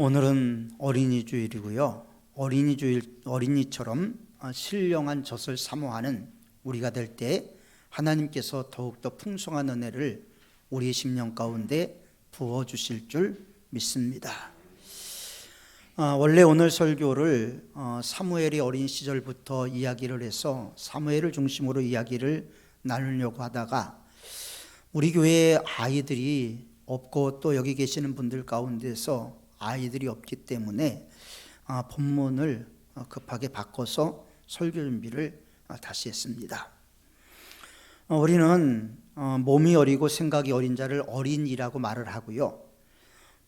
오늘은 어린이 주일이고요. 어린이처럼 신령한 젖을 사모하는 우리가 될 때 하나님께서 더욱더 풍성한 은혜를 우리의 심령 가운데 부어주실 줄 믿습니다. 원래 오늘 설교를 사무엘이 어린 시절부터 이야기를 해서 사무엘을 중심으로 이야기를 나누려고 하다가 우리 교회에 아이들이 없고 또 여기 계시는 분들 가운데서 아이들이 없기 때문에 본문을 급하게 바꿔서 설교 준비를 다시 했습니다. 우리는 몸이 어리고 생각이 어린 자를 어린이라고 말을 하고요.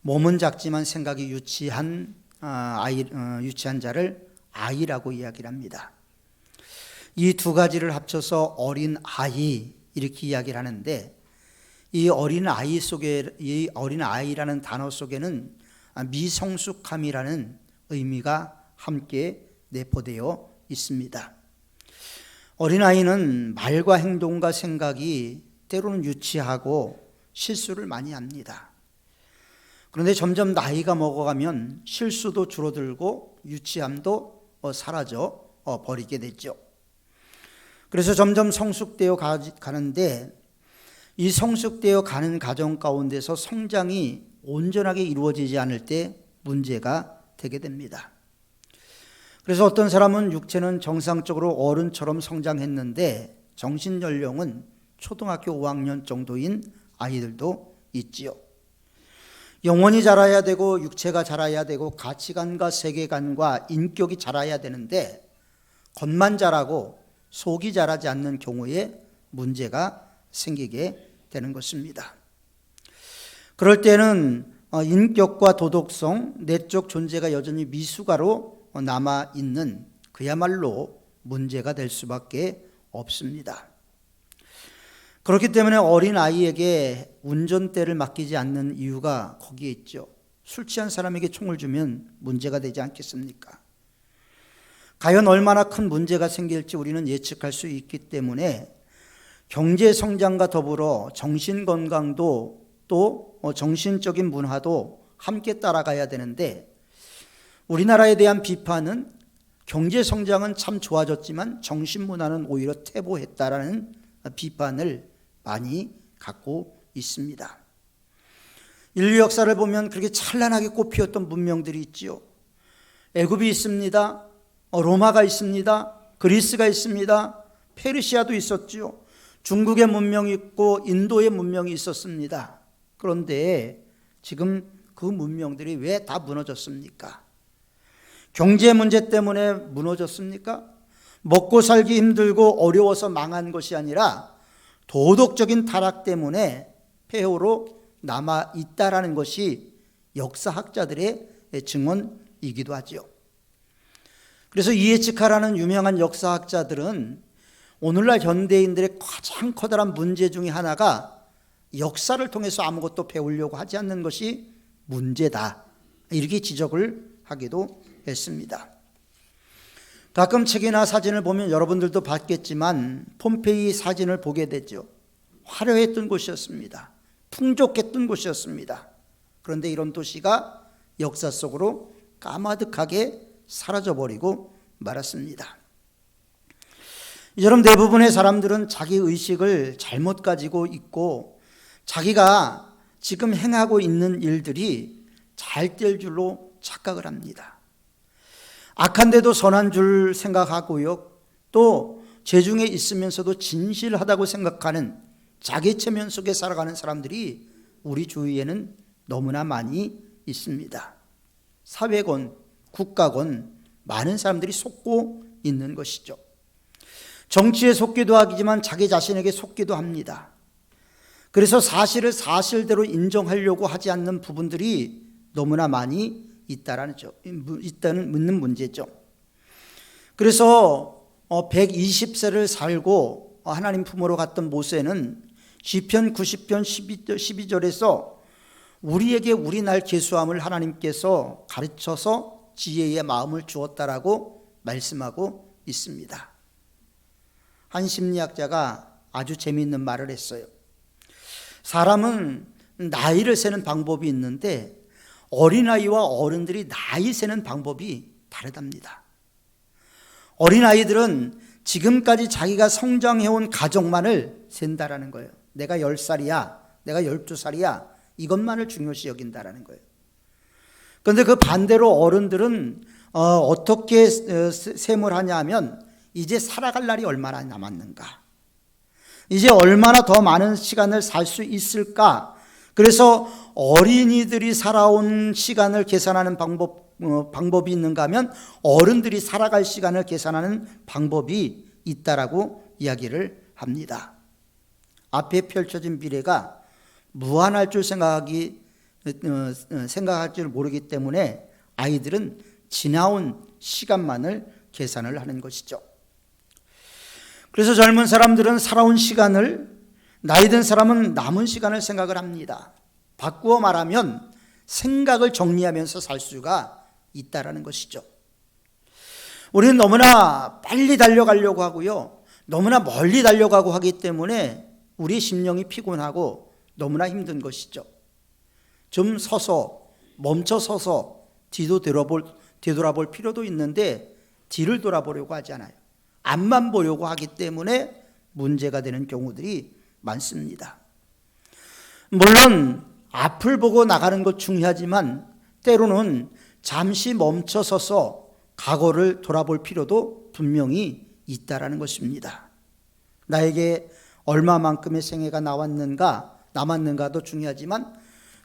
몸은 작지만 생각이 유치한 자를 아이라고 이야기를 합니다. 이 두 가지를 합쳐서 어린 아이 이렇게 이야기를 하는데 이 어린 아이라는 단어 속에는 미성숙함이라는 의미가 함께 내포되어 있습니다. 어린아이는 말과 행동과 생각이 때로는 유치하고 실수를 많이 합니다. 그런데 점점 나이가 먹어가면 실수도 줄어들고 유치함도 사라져 버리게 되죠. 그래서 점점 성숙되어 가는데 이 성숙되어 가는 과정 가운데서 성장이 온전하게 이루어지지 않을 때 문제가 되게 됩니다. 그래서 어떤 사람은 육체는 정상적으로 어른처럼 성장했는데 정신 연령은 초등학교 5학년 정도인 아이들도 있지요. 영혼이 자라야 되고 육체가 자라야 되고 가치관과 세계관과 인격이 자라야 되는데 겉만 자라고 속이 자라지 않는 경우에 문제가 생기게 되는 것입니다. 그럴 때는 인격과 도덕성, 내적 존재가 여전히 미숙아로 남아있는 그야말로 문제가 될 수밖에 없습니다. 그렇기 때문에 어린아이에게 운전대를 맡기지 않는 이유가 거기에 있죠. 술 취한 사람에게 총을 주면 문제가 되지 않겠습니까? 과연 얼마나 큰 문제가 생길지 우리는 예측할 수 있기 때문에 경제 성장과 더불어 정신 건강도 또 정신적인 문화도 함께 따라가야 되는데 우리나라에 대한 비판은 경제 성장은 참 좋아졌지만 정신 문화는 오히려 퇴보했다라는 비판을 많이 갖고 있습니다. 인류 역사를 보면 그렇게 찬란하게 꽃피었던 문명들이 있지요. 애굽이 있습니다. 로마가 있습니다. 그리스가 있습니다. 페르시아도 있었지요. 중국의 문명이 있고 인도의 문명이 있었습니다. 그런데 지금 그 문명들이 왜 다 무너졌습니까? 경제 문제 때문에 무너졌습니까? 먹고 살기 힘들고 어려워서 망한 것이 아니라 도덕적인 타락 때문에 폐허로 남아있다라는 것이 역사학자들의 증언이기도 하죠. 그래서 이에치카라는 유명한 역사학자들은 오늘날 현대인들의 가장 커다란 문제 중에 하나가 역사를 통해서 아무것도 배우려고 하지 않는 것이 문제다, 이렇게 지적을 하기도 했습니다. 가끔 책이나 사진을 보면 여러분들도 봤겠지만 폼페이 사진을 보게 되죠. 화려했던 곳이었습니다. 풍족했던 곳이었습니다. 그런데 이런 도시가 역사 속으로 까마득하게 사라져버리고 말았습니다. 이처럼 대부분의 사람들은 자기 의식을 잘못 가지고 있고 자기가 지금 행하고 있는 일들이 잘 될 줄로 착각을 합니다. 악한데도 선한 줄 생각하고요. 또 죄중에 있으면서도 진실하다고 생각하는 자기 체면 속에 살아가는 사람들이 우리 주위에는 너무나 많이 있습니다. 사회건, 국가건 많은 사람들이 속고 있는 것이죠. 정치에 속기도 하지만 자기 자신에게 속기도 합니다. 그래서 사실을 사실대로 인정하려고 하지 않는 부분들이 너무나 많이 있다는 문제죠. 그래서 120세를 살고 하나님 품으로 갔던 모세는 시편 90편 12절에서 우리에게 우리 날 계수함을 하나님께서 가르쳐서 지혜의 마음을 주었다라고 말씀하고 있습니다. 한 심리학자가 아주 재미있는 말을 했어요. 사람은 나이를 세는 방법이 있는데 어린아이와 어른들이 나이 세는 방법이 다르답니다. 어린아이들은 지금까지 자기가 성장해온 가족만을 센다라는 거예요. 내가 10살이야, 내가 12살이야, 이것만을 중요시 여긴다라는 거예요. 그런데 그 반대로 어른들은 어떻게 셈을 하냐 하면 이제 살아갈 날이 얼마나 남았는가, 이제 얼마나 더 많은 시간을 살 수 있을까. 그래서 어린이들이 살아온 시간을 계산하는 방법이 있는가 하면 어른들이 살아갈 시간을 계산하는 방법이 있다라고 이야기를 합니다. 앞에 펼쳐진 미래가 무한할 줄 생각할 줄 모르기 때문에 아이들은 지나온 시간만을 계산을 하는 것이죠. 그래서 젊은 사람들은 살아온 시간을, 나이 든 사람은 남은 시간을 생각을 합니다. 바꾸어 말하면 생각을 정리하면서 살 수가 있다라는 것이죠. 우리는 너무나 빨리 달려가려고 하고요, 너무나 멀리 달려가고 하기 때문에 우리 심령이 피곤하고 너무나 힘든 것이죠. 좀 서서, 멈춰 서서 뒤돌아볼 필요도 있는데 뒤를 돌아보려고 하지 않아요. 앞만 보려고 하기 때문에 문제가 되는 경우들이 많습니다. 물론 앞을 보고 나가는 것 중요하지만 때로는 잠시 멈춰 서서 과거를 돌아볼 필요도 분명히 있다라는 것입니다. 나에게 얼마만큼의 생애가 남았는가도 중요하지만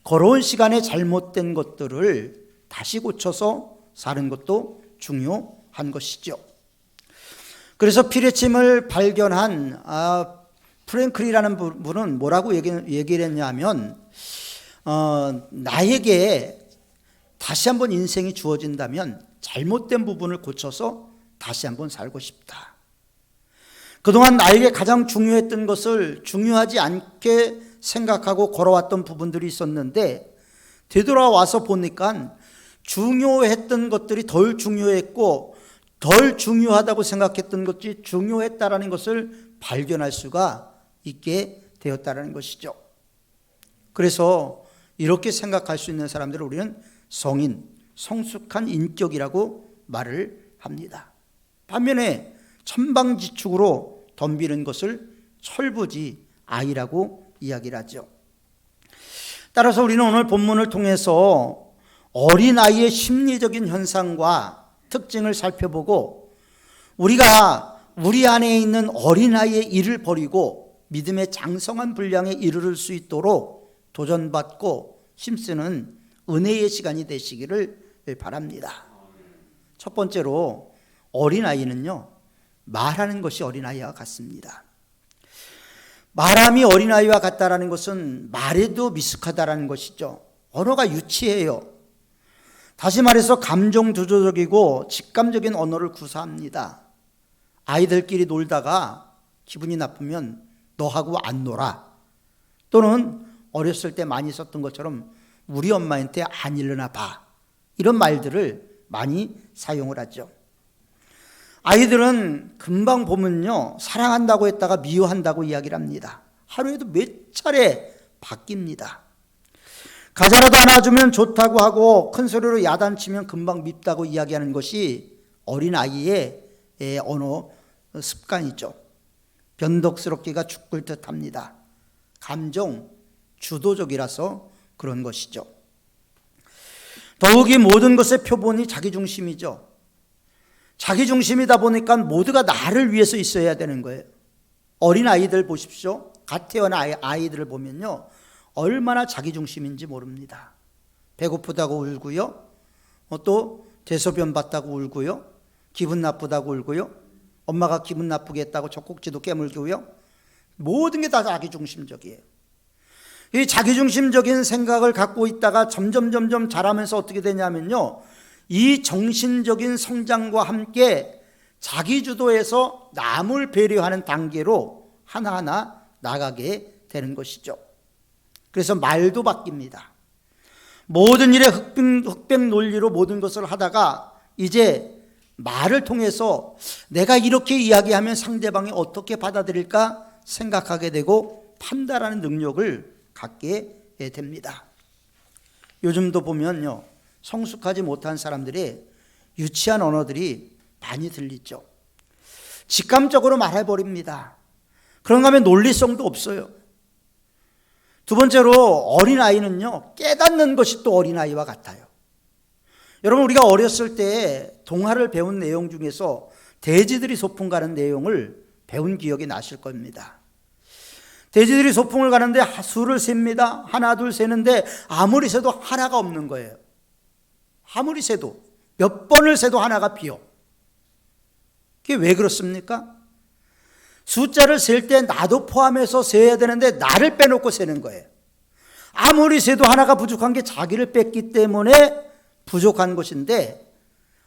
걸어온 시간에 잘못된 것들을 다시 고쳐서 사는 것도 중요한 것이죠. 그래서 피레침을 발견한 프랭클이라는 분은 뭐라고 얘기를 했냐면 나에게 다시 한번 인생이 주어진다면 잘못된 부분을 고쳐서 다시 한번 살고 싶다. 그동안 나에게 가장 중요했던 것을 중요하지 않게 생각하고 걸어왔던 부분들이 있었는데 되돌아와서 보니까 중요했던 것들이 덜 중요했고 덜 중요하다고 생각했던 것이 중요했다라는 것을 발견할 수가 있게 되었다라는 것이죠. 그래서 이렇게 생각할 수 있는 사람들을 우리는 성인, 성숙한 인격이라고 말을 합니다. 반면에 천방지축으로 덤비는 것을 철부지 아이라고 이야기를 하죠. 따라서 우리는 오늘 본문을 통해서 어린아이의 심리적인 현상과 특징을 살펴보고 우리가 우리 안에 있는 어린아이의 일을 버리고 믿음의 장성한 분량에 이르를 수 있도록 도전받고 힘쓰는 은혜의 시간이 되시기를 바랍니다. 첫 번째로 어린아이는요, 말하는 것이 어린아이와 같습니다. 말함이 어린아이와 같다라는 것은 말에도 미숙하다라는 것이죠. 언어가 유치해요. 다시 말해서 감정 조절적이고 직감적인 언어를 구사합니다. 아이들끼리 놀다가 기분이 나쁘면 너하고 안 놀아, 또는 어렸을 때 많이 썼던 것처럼 우리 엄마한테 안 일러나 봐, 이런 말들을 많이 사용을 하죠. 아이들은 금방 보면요, 사랑한다고 했다가 미워한다고 이야기를 합니다. 하루에도 몇 차례 바뀝니다. 과자라도 안아주면 좋다고 하고 큰 소리로 야단치면 금방 밉다고 이야기하는 것이 어린아이의 언어 습관이죠. 변덕스럽기가 죽을 듯합니다. 감정 주도적이라서 그런 것이죠. 더욱이 모든 것의 표본이 자기중심이죠. 자기중심이다 보니까 모두가 나를 위해서 있어야 되는 거예요. 어린아이들 보십시오. 갓 태어난 아이들을 보면요, 얼마나 자기중심인지 모릅니다. 배고프다고 울고요, 또 대소변 봤다고 울고요, 기분 나쁘다고 울고요, 엄마가 기분 나쁘게 했다고 젖꼭지도 깨물고요. 모든 게 다 자기중심적이에요. 이 자기중심적인 생각을 갖고 있다가 점점 자라면서 어떻게 되냐면요, 이 정신적인 성장과 함께 자기주도해서 남을 배려하는 단계로 하나하나 나가게 되는 것이죠. 그래서 말도 바뀝니다. 모든 일에 흑백 논리로 모든 것을 하다가 이제 말을 통해서 내가 이렇게 이야기하면 상대방이 어떻게 받아들일까 생각하게 되고 판단하는 능력을 갖게 됩니다. 요즘도 보면요, 성숙하지 못한 사람들의 유치한 언어들이 많이 들리죠. 직감적으로 말해버립니다. 그런가 하면 논리성도 없어요. 두 번째로 어린아이는요, 깨닫는 것이 또 어린아이와 같아요. 여러분, 우리가 어렸을 때 동화를 배운 내용 중에서 돼지들이 소풍 가는 내용을 배운 기억이 나실 겁니다. 돼지들이 소풍을 가는데 수를 셉니다. 하나 둘 세는데 아무리 세도 하나가 없는 거예요. 아무리 세도 몇 번을 세도 하나가 비어. 그게 왜 그렇습니까? 숫자를 셀 때 나도 포함해서 세야 되는데 나를 빼놓고 세는 거예요. 아무리 세도 하나가 부족한 게 자기를 뺐기 때문에 부족한 것인데,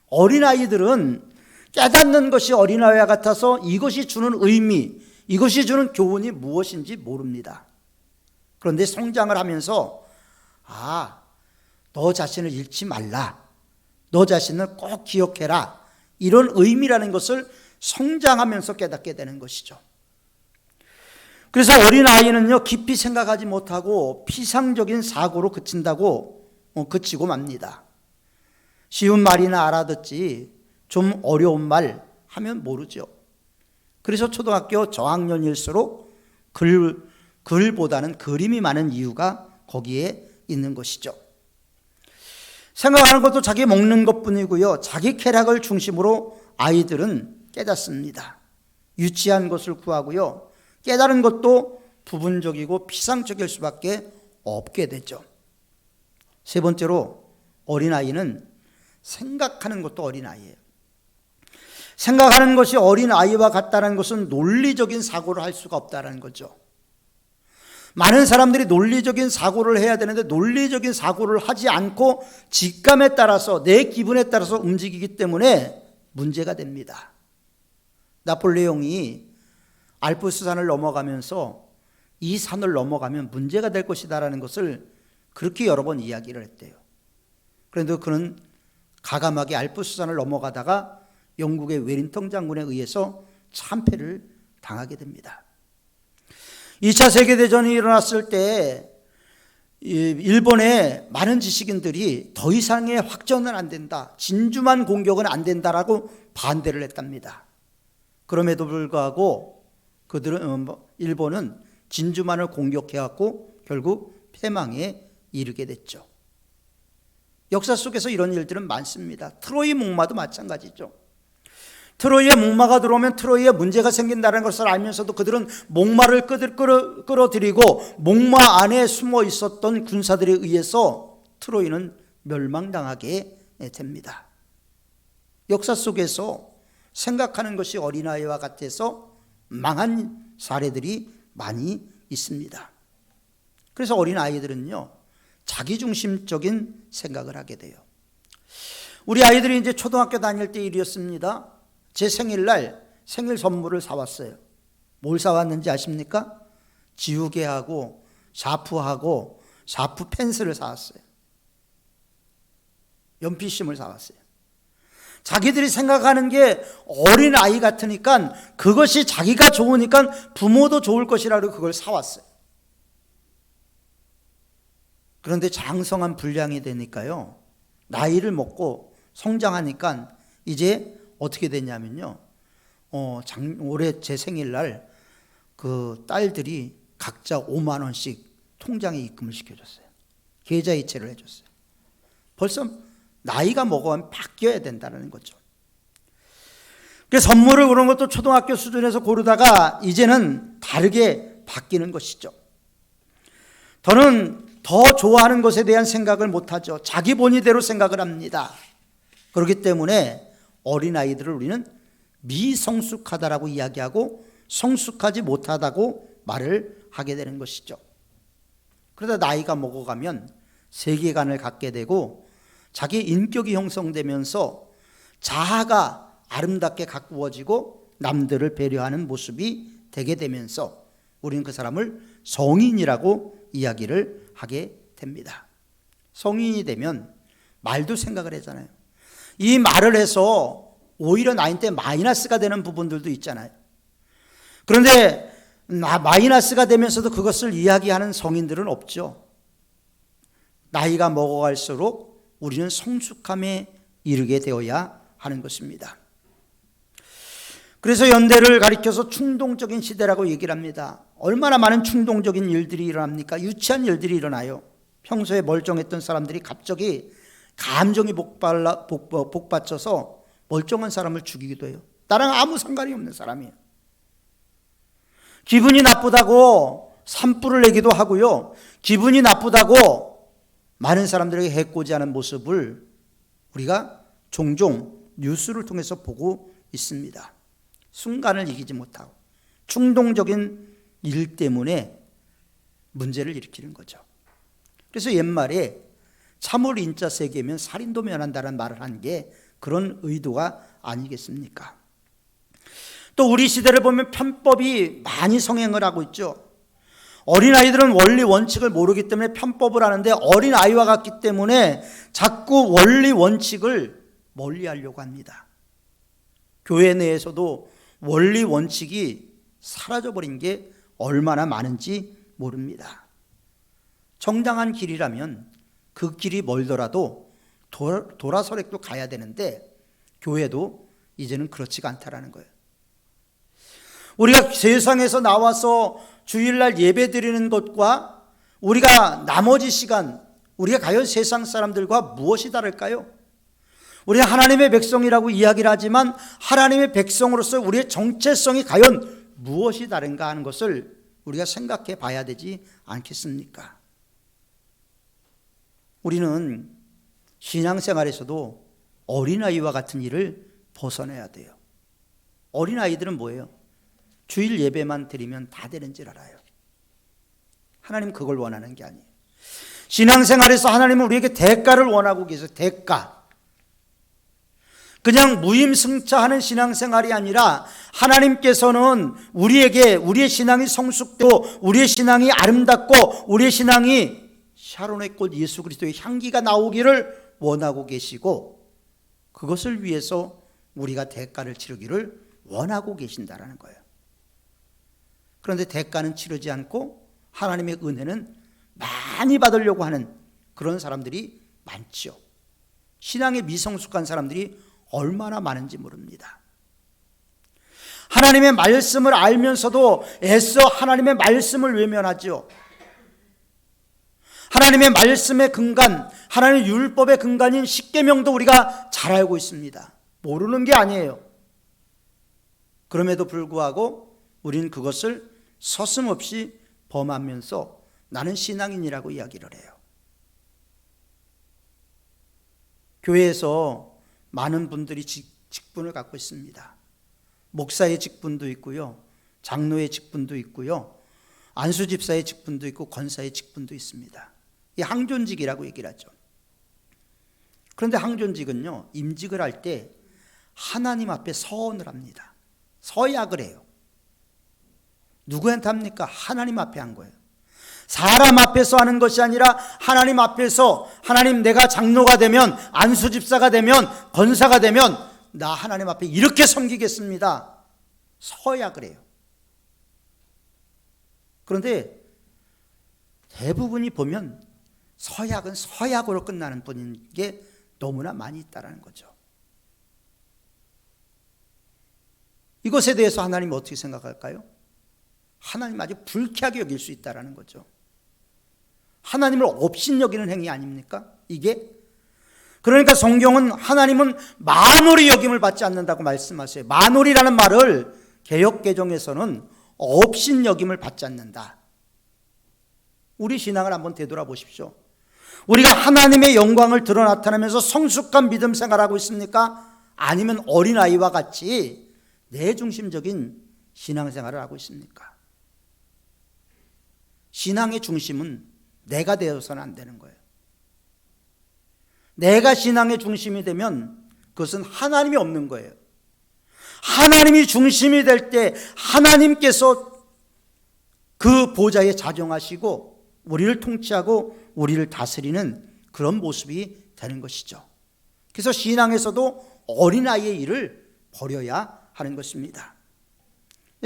어린아이들은 깨닫는 것이 어린아이와 같아서 이것이 주는 의미, 이것이 주는 교훈이 무엇인지 모릅니다. 그런데 성장을 하면서 너 자신을 잃지 말라, 너 자신을 꼭 기억해라, 이런 의미라는 것을 성장하면서 깨닫게 되는 것이죠. 그래서 어린아이는요, 깊이 생각하지 못하고 피상적인 사고로 그치고 맙니다. 쉬운 말이나 알아듣지 좀 어려운 말 하면 모르죠. 그래서 초등학교 저학년일수록 글보다는 그림이 많은 이유가 거기에 있는 것이죠. 생각하는 것도 자기 먹는 것뿐이고요, 자기 쾌락을 중심으로 아이들은 깨닫습니다. 유치한 것을 구하고요, 깨달은 것도 부분적이고 피상적일 수밖에 없게 되죠. 세 번째로 어린아이는 생각하는 것도 어린아이예요. 생각하는 것이 어린아이와 같다는 것은 논리적인 사고를 할 수가 없다는 거죠. 많은 사람들이 논리적인 사고를 해야 되는데 논리적인 사고를 하지 않고 직감에 따라서, 내 기분에 따라서 움직이기 때문에 문제가 됩니다. 나폴레옹이 알프스산을 넘어가면서 이 산을 넘어가면 문제가 될 것이다라는 것을 그렇게 여러 번 이야기를 했대요. 그런데 그는 가감하게 알프스산을 넘어가다가 영국의 웰링턴 장군에 의해서 참패를 당하게 됩니다. 2차 세계대전이 일어났을 때 일본의 많은 지식인들이 더 이상의 확전은 안 된다, 진주만 공격은 안 된다라고 반대를 했답니다. 그럼에도 불구하고 일본은 진주만을 공격해왔고 결국 패망에 이르게 됐죠. 역사 속에서 이런 일들은 많습니다. 트로이 목마도 마찬가지죠. 트로이에 목마가 들어오면 트로이에 문제가 생긴다는 것을 알면서도 그들은 목마를 끌어들이고 목마 안에 숨어 있었던 군사들에 의해서 트로이는 멸망당하게 됩니다. 역사 속에서 생각하는 것이 어린아이와 같아서 망한 사례들이 많이 있습니다. 그래서 어린아이들은요, 자기중심적인 생각을 하게 돼요. 우리 아이들이 이제 초등학교 다닐 때 일이었습니다. 제 생일날 생일 선물을 사왔어요. 뭘 사왔는지 아십니까? 지우개하고 샤프하고 샤프 펜슬을 사왔어요. 연필심을 사왔어요. 자기들이 생각하는 게 어린아이 같으니까, 그것이 자기가 좋으니까 부모도 좋을 것이라고 그걸 사왔어요. 그런데 장성한 분량이 되니까요, 나이를 먹고 성장하니까 이제 어떻게 되냐면요, 올해 제 생일날 그 딸들이 각자 5만 원씩 통장에 입금을 시켜줬어요. 계좌이체를 해줬어요. 벌써 나이가 먹으면 바뀌어야 된다는 거죠. 그래서 선물을 고르는 것도 초등학교 수준에서 고르다가 이제는 다르게 바뀌는 것이죠. 더는 더 좋아하는 것에 대한 생각을 못하죠. 자기 본의대로 생각을 합니다. 그렇기 때문에 어린아이들을 우리는 미성숙하다라고 이야기하고 성숙하지 못하다고 말을 하게 되는 것이죠. 그러다 나이가 먹어가면 세계관을 갖게 되고 자기 인격이 형성되면서 자아가 아름답게 가꾸어지고 남들을 배려하는 모습이 되게 되면서 우리는 그 사람을 성인이라고 이야기를 하게 됩니다. 성인이 되면 말도 생각을 하잖아요. 이 말을 해서 오히려 나한테 마이너스가 되는 부분들도 있잖아요. 그런데 마이너스가 되면서도 그것을 이야기하는 성인들은 없죠. 나이가 먹어갈수록 우리는 성숙함에 이르게 되어야 하는 것입니다. 그래서 연대를 가리켜서 충동적인 시대라고 얘기를 합니다. 얼마나 많은 충동적인 일들이 일어납니까? 유치한 일들이 일어나요. 평소에 멀쩡했던 사람들이 갑자기 감정이 복받쳐서 멀쩡한 사람을 죽이기도 해요. 나랑 아무 상관이 없는 사람이에요. 기분이 나쁘다고 산불을 내기도 하고요. 기분이 나쁘다고 많은 사람들에게 해코지하는 모습을 우리가 종종 뉴스를 통해서 보고 있습니다. 순간을 이기지 못하고 충동적인 일 때문에 문제를 일으키는 거죠. 그래서 옛말에 참을 인자 세계면 살인도 면한다는 말을 한 게 그런 의도가 아니겠습니까? 또 우리 시대를 보면 편법이 많이 성행을 하고 있죠. 어린아이들은 원리 원칙을 모르기 때문에 편법을 하는데 어린아이와 같기 때문에 자꾸 원리 원칙을 멀리하려고 합니다. 교회 내에서도 원리 원칙이 사라져버린 게 얼마나 많은지 모릅니다. 정당한 길이라면 그 길이 멀더라도 돌아서렉도 가야 되는데 교회도 이제는 그렇지가 않다라는 거예요. 우리가 세상에서 나와서 주일날 예배 드리는 것과 우리가 나머지 시간 우리가 과연 세상 사람들과 무엇이 다를까요? 우리가 하나님의 백성이라고 이야기를 하지만 하나님의 백성으로서 우리의 정체성이 과연 무엇이 다른가 하는 것을 우리가 생각해 봐야 되지 않겠습니까? 우리는 신앙생활에서도 어린아이와 같은 일을 벗어내야 돼요. 어린아이들은 뭐예요? 주일 예배만 드리면 다 되는 줄 알아요. 하나님 그걸 원하는 게 아니에요. 신앙생활에서 하나님은 우리에게 대가를 원하고 계세요. 대가. 그냥 무임승차하는 신앙생활이 아니라 하나님께서는 우리에게 우리의 신앙이 성숙되고 우리의 신앙이 아름답고 우리의 신앙이 샤론의 꽃 예수 그리스도의 향기가 나오기를 원하고 계시고 그것을 위해서 우리가 대가를 치르기를 원하고 계신다라는 거예요. 그런데 대가는 치르지 않고 하나님의 은혜는 많이 받으려고 하는 그런 사람들이 많죠. 신앙에 미성숙한 사람들이 얼마나 많은지 모릅니다. 하나님의 말씀을 알면서도 애써 하나님의 말씀을 외면하죠. 하나님의 말씀의 근간, 하나님의 율법의 근간인 십계명도 우리가 잘 알고 있습니다. 모르는 게 아니에요. 그럼에도 불구하고 우리는 그것을 서슴없이 범하면서 나는 신앙인이라고 이야기를 해요. 교회에서 많은 분들이 직분을 갖고 있습니다. 목사의 직분도 있고요, 장로의 직분도 있고요, 안수집사의 직분도 있고 권사의 직분도 있습니다. 이 항존직이라고 얘기를 하죠. 그런데 항존직은요, 임직을 할 때 하나님 앞에 서언을 합니다. 서약을 해요. 누구한테 합니까? 하나님 앞에 한 거예요. 사람 앞에서 하는 것이 아니라 하나님 앞에서 하나님 내가 장로가 되면 안수집사가 되면 권사가 되면 나 하나님 앞에 이렇게 섬기겠습니다. 서약을 해요. 그런데 대부분이 보면 서약은 서약으로 끝나는 분인 게 너무나 많이 있다는 거죠. 이것에 대해서 하나님 어떻게 생각할까요? 하나님 아주 불쾌하게 여길 수 있다는 거죠. 하나님을 업신여기는 행위 아닙니까? 이게? 그러니까 성경은 하나님은 만홀히 여김을 받지 않는다고 말씀하세요. 만홀이라는 말을 개역개정에서는 업신여김을 받지 않는다. 우리 신앙을 한번 되돌아보십시오. 우리가 하나님의 영광을 드러 나타내면서 성숙한 믿음 생활하고 있습니까? 아니면 어린아이와 같이 내중심적인 신앙생활을 하고 있습니까? 신앙의 중심은 내가 되어서는 안 되는 거예요. 내가 신앙의 중심이 되면 그것은 하나님이 없는 거예요. 하나님이 중심이 될 때 하나님께서 그 보좌에 자정하시고 우리를 통치하고 우리를 다스리는 그런 모습이 되는 것이죠. 그래서 신앙에서도 어린아이의 일을 버려야 하는 것입니다.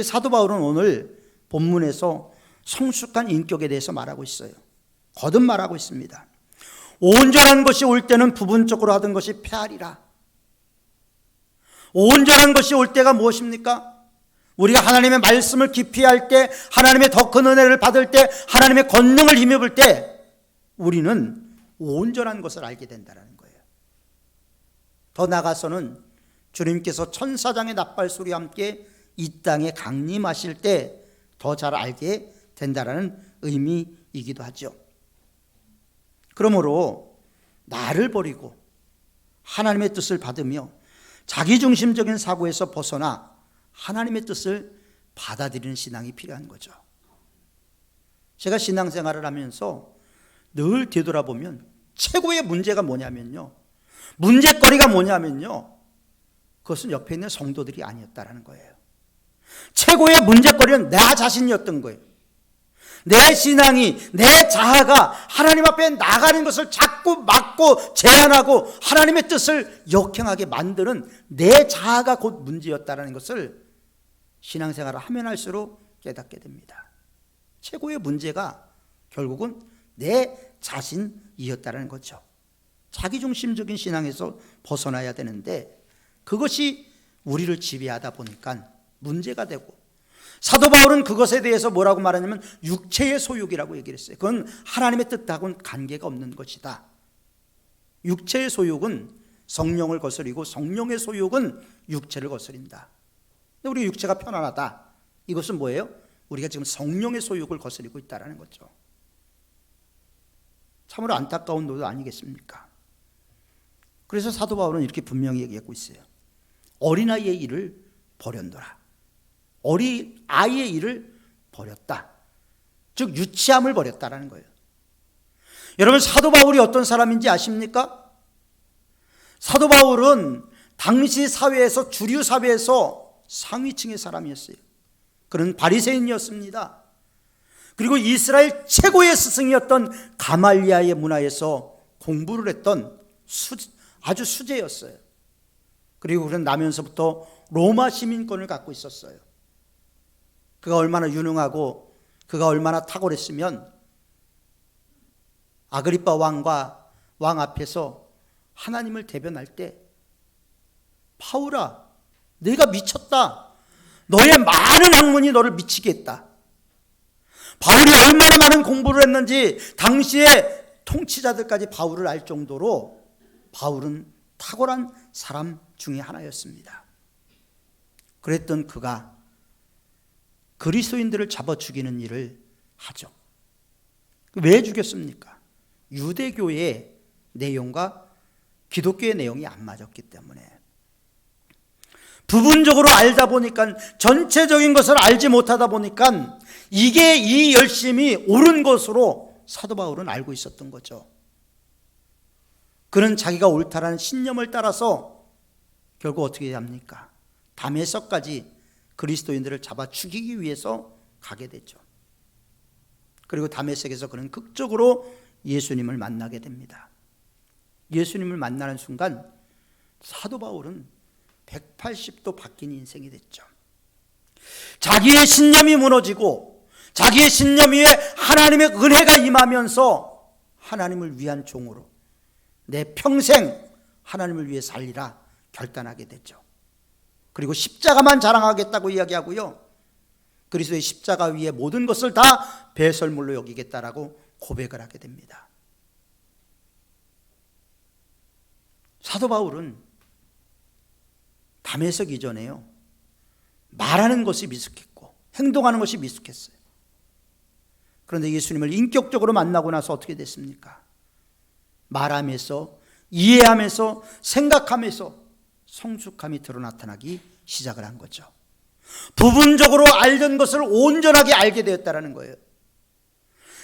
사도 바울은 오늘 본문에서 성숙한 인격에 대해서 말하고 있어요. 거듭 말하고 있습니다. 온전한 것이 올 때는 부분적으로 하던 것이 패하리라. 온전한 것이 올 때가 무엇입니까? 우리가 하나님의 말씀을 깊이 할 때, 하나님의 더 큰 은혜를 받을 때, 하나님의 권능을 힘입을 때 우리는 온전한 것을 알게 된다는 거예요. 더 나아가서는 주님께서 천사장의 나팔 소리와 함께 이 땅에 강림하실 때 더 잘 알게 된다는 의미이기도 하죠. 그러므로 나를 버리고 하나님의 뜻을 받으며 자기중심적인 사고에서 벗어나 하나님의 뜻을 받아들이는 신앙이 필요한 거죠. 제가 신앙생활을 하면서 늘 되돌아보면 최고의 문제가 뭐냐면요, 문제거리가 뭐냐면요, 그것은 옆에 있는 성도들이 아니었다라는 거예요. 최고의 문제거리는 나 자신이었던 거예요. 내 신앙이, 내 자아가 하나님 앞에 나가는 것을 자꾸 막고 제한하고 하나님의 뜻을 역행하게 만드는 내 자아가 곧 문제였다는 것을 신앙생활을 하면 할수록 깨닫게 됩니다. 최고의 문제가 결국은 내 자신이었다는 거죠. 자기중심적인 신앙에서 벗어나야 되는데 그것이 우리를 지배하다 보니까 문제가 되고, 사도 바울은 그것에 대해서 뭐라고 말하냐면 육체의 소욕이라고 얘기를 했어요. 그건 하나님의 뜻하고는 관계가 없는 것이다. 육체의 소욕은 성령을 거스리고 성령의 소욕은 육체를 거스린다. 근데 우리 육체가 편안하다. 이것은 뭐예요? 우리가 지금 성령의 소욕을 거스리고 있다는 거죠. 참으로 안타까운 노도 아니겠습니까? 그래서 사도 바울은 이렇게 분명히 얘기하고 있어요. 어린아이의 일을 버렸노라. 어린아이의 일을 버렸다. 즉 유치함을 버렸다라는 거예요. 여러분, 사도 바울이 어떤 사람인지 아십니까? 사도 바울은 당시 사회에서, 주류 사회에서 상위층의 사람이었어요. 그는 바리새인이었습니다. 그리고 이스라엘 최고의 스승이었던 가말리아의 문화에서 공부를 했던 아주 수재였어요. 그리고 그는 나면서부터 로마 시민권을 갖고 있었어요. 그가 얼마나 유능하고 그가 얼마나 탁월했으면 아그리빠 왕 앞에서 하나님을 대변할 때, 바울아, 네가 미쳤다. 너의 많은 학문이 너를 미치게 했다. 바울이 얼마나 많은 공부를 했는지 당시의 통치자들까지 바울을 알 정도로 바울은 탁월한 사람 중에 하나였습니다. 그랬던 그가 그리스도인들을 잡아 죽이는 일을 하죠. 왜 죽였습니까? 유대교의 내용과 기독교의 내용이 안 맞았기 때문에. 부분적으로 알다 보니까, 전체적인 것을 알지 못하다 보니까 이게 이 열심이 옳은 것으로 사도 바울은 알고 있었던 거죠. 그는 자기가 옳다라는 신념을 따라서 결국 어떻게 합니까? 다메섹까지 그리스도인들을 잡아 죽이기 위해서 가게 되죠. 그리고 다메섹에서 그는 극적으로 예수님을 만나게 됩니다. 예수님을 만나는 순간 사도 바울은 180도 바뀐 인생이 됐죠. 자기의 신념이 무너지고 자기의 신념 위에 하나님의 은혜가 임하면서 하나님을 위한 종으로 내 평생 하나님을 위해 살리라 결단하게 됐죠. 그리고 십자가만 자랑하겠다고 이야기하고요, 그리스도의 십자가 위에 모든 것을 다 배설물로 여기겠다라고 고백을 하게 됩니다. 사도 바울은 다메섹 이전에요, 말하는 것이 미숙했고 행동하는 것이 미숙했어요. 그런데 예수님을 인격적으로 만나고 나서 어떻게 됐습니까? 말하면서, 이해하면서, 생각하면서 성숙함이 드러 나타나기 시작을 한 거죠. 부분적으로 알던 것을 온전하게 알게 되었다는 거예요.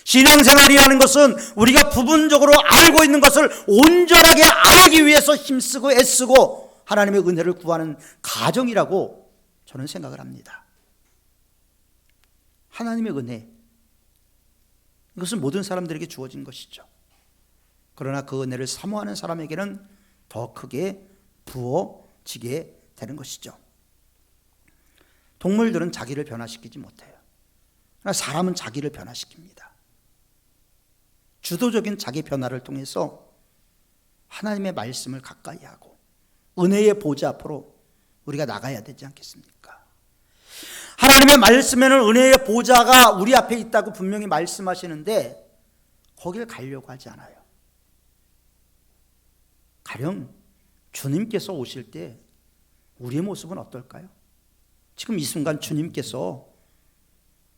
신앙생활이라는 것은 우리가 부분적으로 알고 있는 것을 온전하게 알기 위해서 힘쓰고 애쓰고 하나님의 은혜를 구하는 과정이라고 저는 생각을 합니다. 하나님의 은혜, 이것은 모든 사람들에게 주어진 것이죠. 그러나 그 은혜를 사모하는 사람에게는 더 크게 부어지게 되는 것이죠. 동물들은 자기를 변화시키지 못해요. 그러나 사람은 자기를 변화시킵니다. 주도적인 자기 변화를 통해서 하나님의 말씀을 가까이 하고 은혜의 보좌 앞으로 우리가 나가야 되지 않겠습니까? 하나님의 말씀에는 은혜의 보좌가 우리 앞에 있다고 분명히 말씀하시는데 거길 가려고 하지 않아요. 가령 주님께서 오실 때 우리의 모습은 어떨까요? 지금 이 순간 주님께서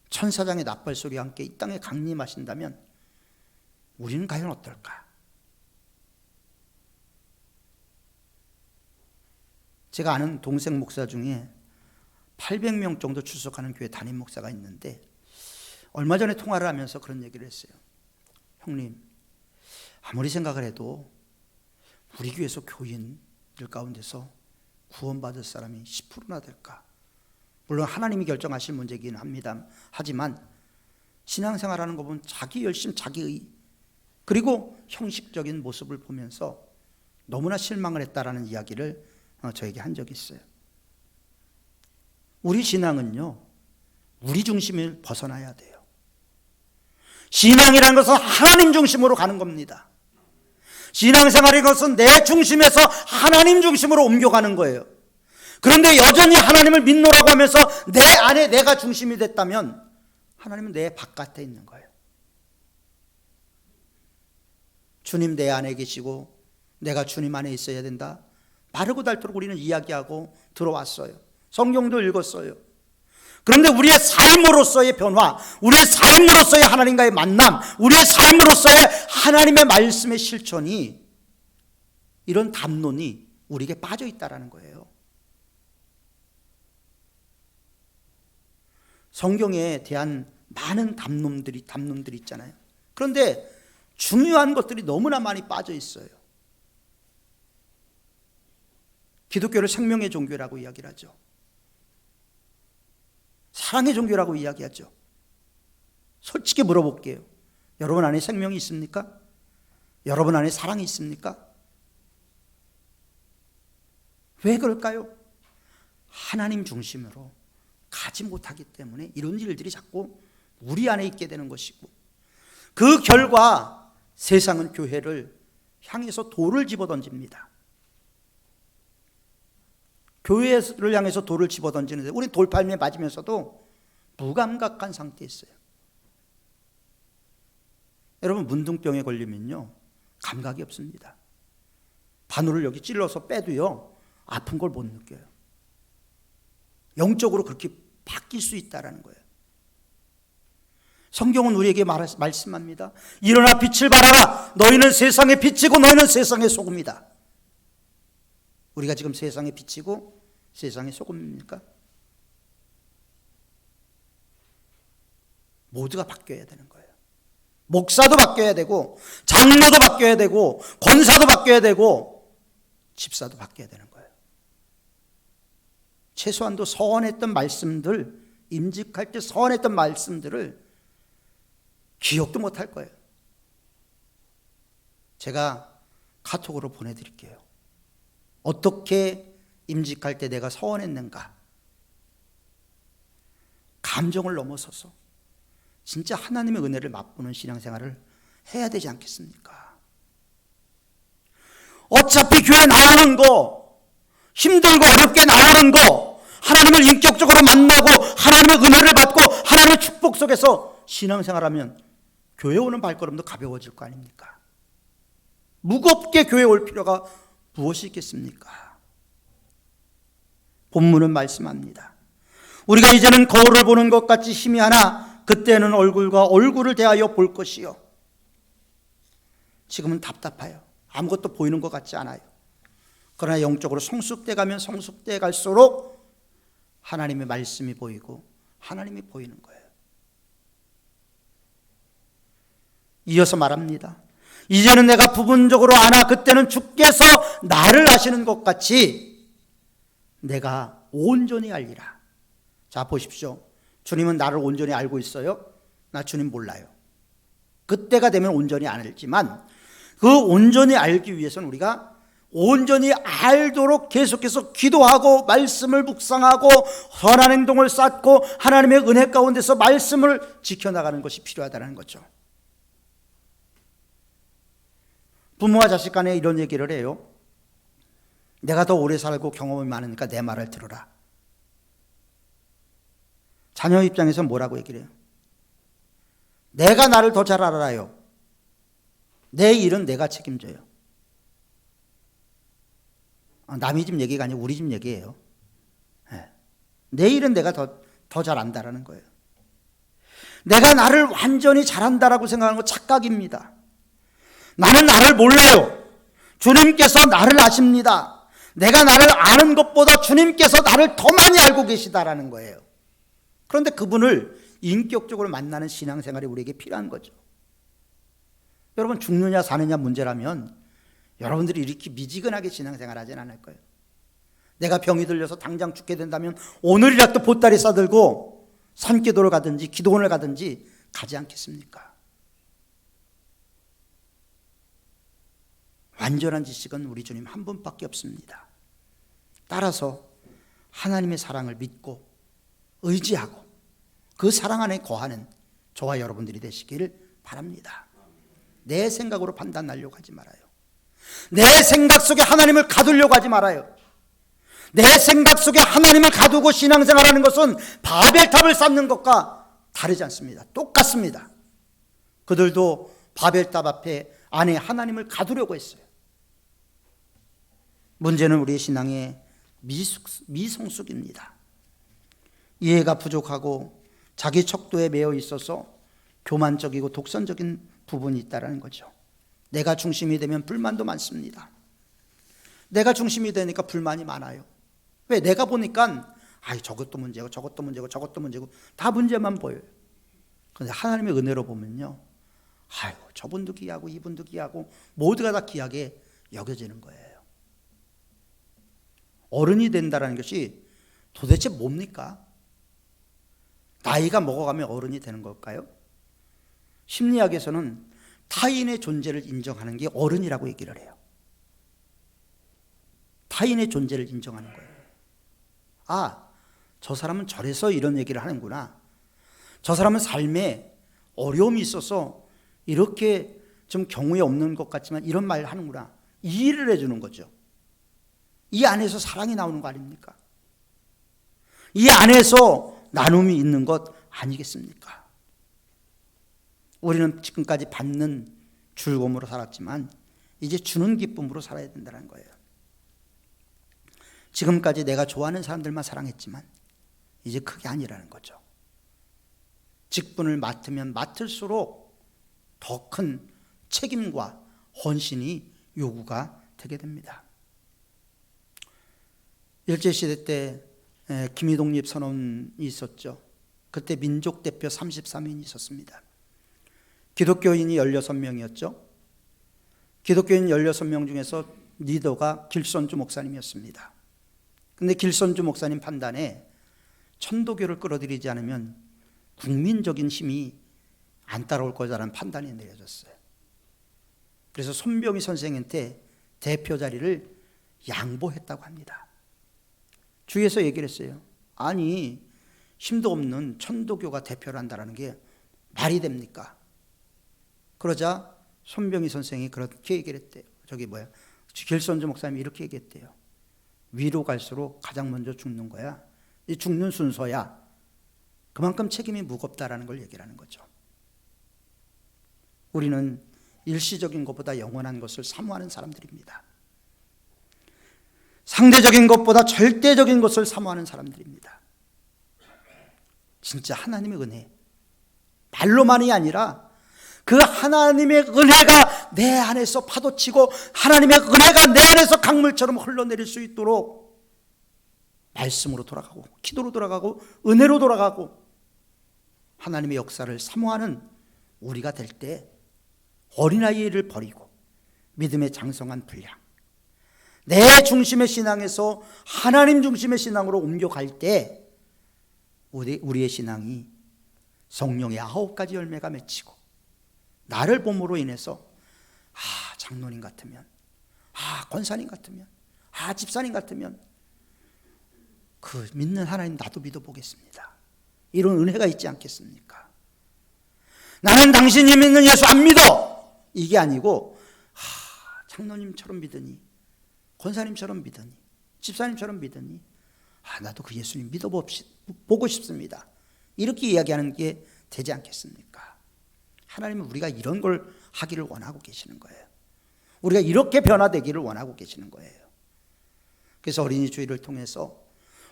천사장의 나팔소리와 함께 이 땅에 강림하신다면 우리는 과연 어떨까? 제가 아는 동생 목사 중에 800명 정도 출석하는 교회 담임 목사가 있는데 얼마 전에 통화를 하면서 그런 얘기를 했어요. 형님, 아무리 생각을 해도 우리 교회에서 교인들 가운데서 구원받을 사람이 10%나 될까? 물론 하나님이 결정하실 문제이긴 합니다. 하지만 신앙생활하는 거 보면 자기 열심, 자기의 그리고 형식적인 모습을 보면서 너무나 실망을 했다라는 이야기를 저에게 한 적이 있어요. 우리 신앙은요, 우리 중심을 벗어나야 돼요. 신앙이라는 것은 하나님 중심으로 가는 겁니다. 신앙생활인 것은 내 중심에서 하나님 중심으로 옮겨가는 거예요. 그런데 여전히 하나님을 믿노라고 하면서 내 안에 내가 중심이 됐다면 하나님은 내 바깥에 있는 거예요. 주님 내 안에 계시고 내가 주님 안에 있어야 된다. 마르고 닳도록 우리는 이야기하고 들어왔어요. 성경도 읽었어요. 그런데 우리의 삶으로서의 변화, 우리의 삶으로서의 하나님과의 만남, 우리의 삶으로서의 하나님의 말씀의 실천이 이런 담론이 우리에게 빠져 있다는 거예요. 성경에 대한 많은 담론들이 있잖아요. 그런데 중요한 것들이 너무나 많이 빠져 있어요. 기독교를 생명의 종교라고 이야기를 하죠. 사랑의 종교라고 이야기하죠. 솔직히 물어볼게요. 여러분 안에 생명이 있습니까? 여러분 안에 사랑이 있습니까? 왜 그럴까요? 하나님 중심으로 가지 못하기 때문에 이런 일들이 자꾸 우리 안에 있게 되는 것이고, 그 결과 세상은 교회를 향해서 돌을 집어던집니다. 교회를 향해서 돌을 집어던지는데 우리 돌팔매에 맞으면서도 무감각한 상태에 있어요. 여러분, 문둥병에 걸리면요 감각이 없습니다. 바늘을 여기 찔러서 빼도요 아픈 걸 못 느껴요. 영적으로 그렇게 바뀔 수 있다는 거예요. 성경은 우리에게 말씀합니다. 일어나 빛을 발하라. 너희는 세상의 빛이고 너희는 세상의 소금이다. 우리가 지금 세상의 빛이고 세상의 소금입니까? 모두가 바뀌어야 되는 거예요. 목사도 바뀌어야 되고 장로도 바뀌어야 되고 권사도 바뀌어야 되고 집사도 바뀌어야 되는 거예요. 최소한도 서원했던 말씀들, 임직할 때 서원했던 말씀들을 기억도 못할 거예요. 제가 카톡으로 보내드릴게요. 어떻게 임직할 때 내가 서원했는가? 감정을 넘어서서 진짜 하나님의 은혜를 맛보는 신앙생활을 해야 되지 않겠습니까? 어차피 교회 나오는 거, 힘들고 어렵게 나오는 거, 하나님을 인격적으로 만나고 하나님의 은혜를 받고 하나님의 축복 속에서 신앙생활하면 교회 오는 발걸음도 가벼워질 거 아닙니까? 무겁게 교회 올 필요가 무엇이 있겠습니까? 본문은 말씀합니다. 우리가 이제는 거울을 보는 것 같이 희미하나 그때는 얼굴과 얼굴을 대하여 볼 것이요. 지금은 답답해요. 아무것도 보이는 것 같지 않아요. 그러나 영적으로 성숙돼 가면 성숙돼 갈수록 하나님의 말씀이 보이고 하나님이 보이는 거예요. 이어서 말합니다. 이제는 내가 부분적으로 아나 그때는 주께서 나를 아시는 것 같이 내가 온전히 알리라. 자, 보십시오. 주님은 나를 온전히 알고 있어요? 나 주님 몰라요. 그때가 되면 온전히 알지만 그 온전히 알기 위해서는 우리가 온전히 알도록 계속해서 기도하고 말씀을 묵상하고 선한 행동을 쌓고 하나님의 은혜 가운데서 말씀을 지켜나가는 것이 필요하다는 거죠. 부모와 자식 간에 이런 얘기를 해요. 내가 더 오래 살고 경험이 많으니까 내 말을 들어라. 자녀 입장에서 뭐라고 얘기를 해요? 내가 나를 더 잘 알아요. 내 일은 내가 책임져요. 남의 집 얘기가 아니고 우리 집 얘기예요. 내 일은 내가 더 잘 안다라는 거예요. 내가 나를 완전히 잘한다라고 생각하는 건 착각입니다. 나는 나를 몰라요. 주님께서 나를 아십니다. 내가 나를 아는 것보다 주님께서 나를 더 많이 알고 계시다라는 거예요. 그런데 그분을 인격적으로 만나는 신앙생활이 우리에게 필요한 거죠. 여러분, 죽느냐 사느냐 문제라면 여러분들이 이렇게 미지근하게 신앙생활 하진 않을 거예요. 내가 병이 들려서 당장 죽게 된다면 오늘이라도 보따리 싸들고 산기도를 가든지 기도원을 가든지 가지 않겠습니까? 완전한 지식은 우리 주님 한 분밖에 없습니다. 따라서 하나님의 사랑을 믿고 의지하고 그 사랑 안에 거하는 저와 여러분들이 되시기를 바랍니다. 내 생각으로 판단하려고 하지 말아요. 내 생각 속에 하나님을 가두려고 하지 말아요. 내 생각 속에 하나님을 가두고 신앙생활하는 것은 바벨탑을 쌓는 것과 다르지 않습니다. 똑같습니다. 그들도 바벨탑 안에 하나님을 가두려고 했어요. 문제는 우리의 신앙의 미성숙입니다. 이해가 부족하고 자기 척도에 매여 있어서 교만적이고 독선적인 부분이 있다는 거죠. 내가 중심이 되면 불만도 많습니다. 내가 중심이 되니까 불만이 많아요. 왜? 내가 보니까 저것도 문제고 저것도 문제고 저것도 문제고 다 문제만 보여요. 그런데 하나님의 은혜로 보면요, 저분도 귀하고 이분도 귀하고 모두가 다 귀하게 여겨지는 거예요. 어른이 된다는 것이 도대체 뭡니까? 나이가 먹어가면 어른이 되는 걸까요? 심리학에서는 타인의 존재를 인정하는 게 어른이라고 얘기를 해요. 타인의 존재를 인정하는 거예요. 저 사람은 저래서 이런 얘기를 하는구나. 저 사람은 삶에 어려움이 있어서 이렇게 좀 경우에 없는 것 같지만 이런 말을 하는구나. 이해를 해주는 거죠. 이 안에서 사랑이 나오는 거 아닙니까? 이 안에서 나눔이 있는 것 아니겠습니까? 우리는 지금까지 받는 즐거움으로 살았지만 이제 주는 기쁨으로 살아야 된다는 거예요. 지금까지 내가 좋아하는 사람들만 사랑했지만 이제 그게 아니라는 거죠. 직분을 맡으면 맡을수록 더 큰 책임과 헌신이 요구가 되게 됩니다. 일제시대 때 김희독립 선언이 있었죠. 그때 민족 대표 33인이 있었습니다. 기독교인이 16명이었죠. 기독교인 16명 중에서 리더가 길선주 목사님이었습니다. 근데 길선주 목사님 판단에 천도교를 끌어들이지 않으면 국민적인 힘이 안 따라올 거라는 판단이 내려졌어요. 그래서 손병희 선생한테 대표 자리를 양보했다고 합니다. 주위에서 얘기를 했어요. 아니, 힘도 없는 천도교가 대표를 한다는 게 말이 됩니까? 그러자 손병희 선생이 그렇게 얘기를 했대요. 길선주 목사님이 이렇게 얘기했대요. 위로 갈수록 가장 먼저 죽는 거야. 이 죽는 순서야. 그만큼 책임이 무겁다라는 걸 얘기를 하는 거죠. 우리는 일시적인 것보다 영원한 것을 사모하는 사람들입니다. 상대적인 것보다 절대적인 것을 사모하는 사람들입니다. 진짜 하나님의 은혜, 말로만이 아니라 그 하나님의 은혜가 내 안에서 파도치고 하나님의 은혜가 내 안에서 강물처럼 흘러내릴 수 있도록 말씀으로 돌아가고 기도로 돌아가고 은혜로 돌아가고 하나님의 역사를 사모하는 우리가 될 때 어린아이를 버리고 믿음의 장성한 분량, 내 중심의 신앙에서 하나님 중심의 신앙으로 옮겨갈 때 우리의 신앙이 성령의 9가지 열매가 맺히고 나를 봄으로 인해서 장로님 같으면, 권사님 같으면, 집사님 같으면 그 믿는 하나님 나도 믿어보겠습니다. 이런 은혜가 있지 않겠습니까? 나는 당신이 믿는 예수 안 믿어! 이게 아니고 장로님처럼 믿으니, 권사님처럼 믿으니, 집사님처럼 믿으니, 나도 그 예수님 믿어보고 싶습니다. 이렇게 이야기하는 게 되지 않겠습니까? 하나님은 우리가 이런 걸 하기를 원하고 계시는 거예요. 우리가 이렇게 변화되기를 원하고 계시는 거예요. 그래서 어린이 주일을 통해서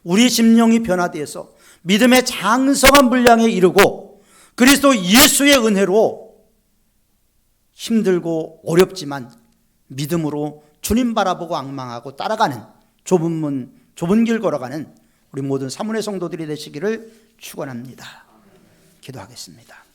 우리 심령이 변화되어서 믿음의 장성한 분량에 이르고 그리스도 예수의 은혜로 힘들고 어렵지만 믿음으로 주님 바라보고 앙망하고 따라가는 좁은 문, 좁은 길 걸어가는 우리 모든 사문의 성도들이 되시기를 축원합니다. 기도하겠습니다.